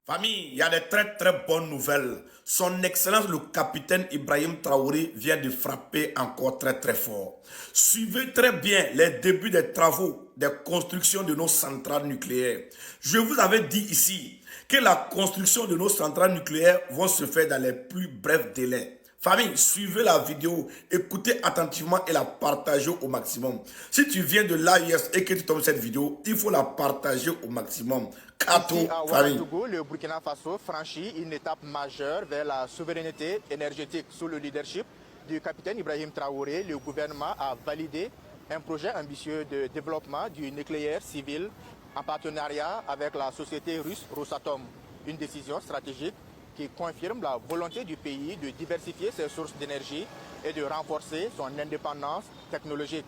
Famille, il y a des très bonnes nouvelles. Son Excellence le capitaine Ibrahim Traoré vient de frapper encore très fort. Suivez très bien les débuts des travaux des constructions de nos centrales nucléaires. Je vous avais dit ici que la construction de nos centrales nucléaires vont se faire dans les plus brefs délais. Famille, suivez la vidéo, écoutez attentivement et la partagez au maximum. Si tu viens de l'AIS et que tu tombes cette vidéo, il faut la partager au maximum. Ici à Ouagadougou, le Burkina Faso franchit une étape majeure vers la souveraineté énergétique. Sous le leadership du capitaine Ibrahim Traoré, le gouvernement a validé un projet ambitieux de développement du nucléaire civil en partenariat avec la société russe Rosatom. Une décision stratégique qui confirme la volonté du pays de diversifier ses sources d'énergie et de renforcer son indépendance technologique.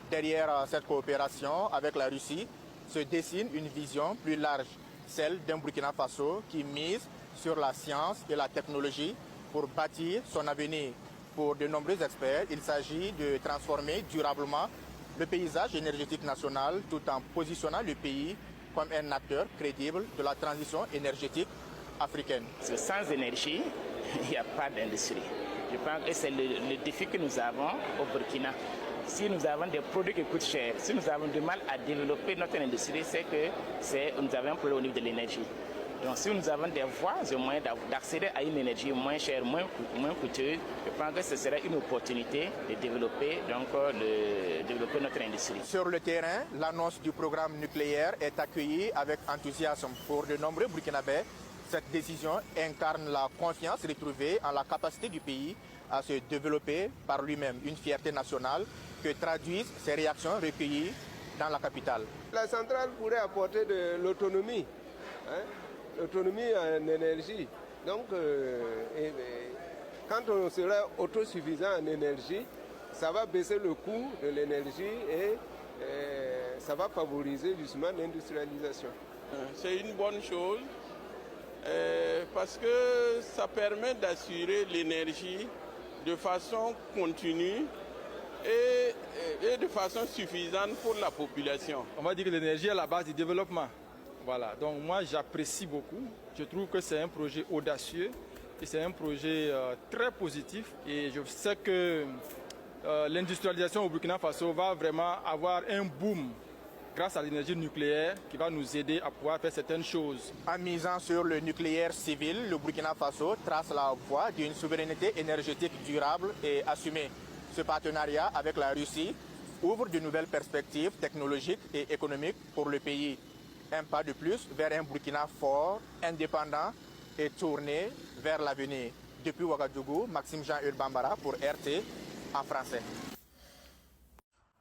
Derrière cette coopération avec la Russie se dessine une vision plus large, celle d'un Burkina Faso qui mise sur la science et la technologie pour bâtir son avenir. Pour de nombreux experts, il s'agit de transformer durablement le paysage énergétique national tout en positionnant le pays comme un acteur crédible de la transition énergétique africaine. Sans énergie, il n'y a pas d'industrie. Je pense que c'est le défi que nous avons au Burkina. Si nous avons des produits qui coûtent cher, si nous avons du mal à développer notre industrie, c'est que nous avons un problème au niveau de l'énergie. Donc si nous avons des voies et moyens d'accéder à une énergie moins chère, moins coûteuse, je pense que ce serait une opportunité de développer, développer notre industrie. Sur le terrain, l'annonce du programme nucléaire est accueillie avec enthousiasme. Pour de nombreux Burkinabés, cette décision incarne la confiance retrouvée en la capacité du pays à se développer par lui-même, une fierté nationale que traduisent ces réactions recueillies dans la capitale. La centrale pourrait apporter de l'autonomie, l'autonomie en énergie. Donc, quand on sera autosuffisant en énergie, ça va baisser le coût de l'énergie et ça va favoriser justement l'industrialisation. C'est une bonne chose parce que ça permet d'assurer l'énergie de façon continue et de façon suffisante pour la population. On va dire que l'énergie est la base du développement. Voilà, donc moi j'apprécie beaucoup. Je trouve que c'est un projet audacieux et c'est un projet très positif. Et je sais que l'industrialisation au Burkina Faso va vraiment avoir un boom grâce à l'énergie nucléaire qui va nous aider à pouvoir faire certaines choses. En misant sur le nucléaire civil, le Burkina Faso trace la voie d'une souveraineté énergétique durable et assumée. Ce partenariat avec la Russie ouvre de nouvelles perspectives technologiques et économiques pour le pays. Un pas de plus vers un Burkina fort, indépendant et tourné vers l'avenir. Depuis Ouagadougou, Maxime Jean-Hugues Bambara pour RT en français.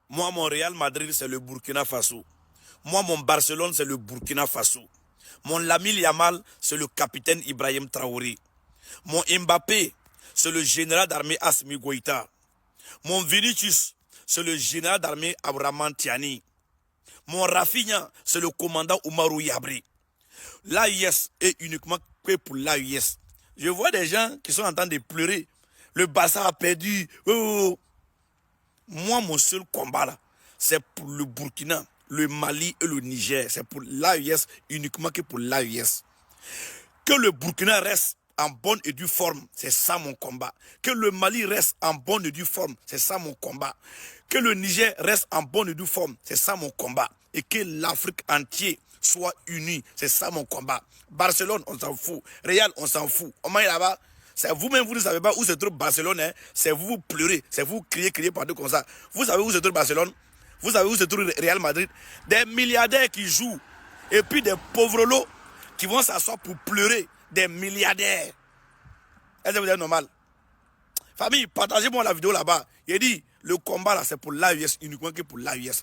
Moi, mon Real Madrid, c'est le Burkina Faso. Moi, mon Barcelone, c'est le Burkina Faso. Mon Lamine Yamal, c'est le capitaine Ibrahim Traoré. Mon Mbappé, c'est le général d'armée Assimi Goïta. Mon Vinicius, c'est le général d'armée Abraham Tiani. Mon Rafinha, c'est le commandant Oumarou Yabri. L'AIS est uniquement que pour l'AIS. Je vois des gens qui sont en train de pleurer. Le Barça a perdu. Oh. Moi, mon seul combat là, c'est pour le Burkina, le Mali et le Niger. C'est pour l'AIS, uniquement que pour l'AIS. Que le Burkina reste en bonne et due forme, c'est ça mon combat. Que le Mali reste en bonne et due forme, c'est ça mon combat. Que le Niger reste en bonne et due forme, c'est ça mon combat. Et que l'Afrique entière soit unie, c'est ça mon combat. Barcelone, on s'en fout. Real, on s'en fout. On m'a là-bas. C'est vous-même, vous ne savez pas où se trouve Barcelone. Hein? C'est vous pleurez, c'est vous criez partout comme ça. Vous savez où se trouve Barcelone? Vous savez où se trouve Real Madrid? Des milliardaires qui jouent. Et puis des pauvres lots qui vont s'asseoir pour pleurer. Des milliardaires. Est-ce que vous êtes normal? Famille, partagez-moi la vidéo là-bas. Il dit, le combat là, c'est pour l'AIS, uniquement que pour l'AIS.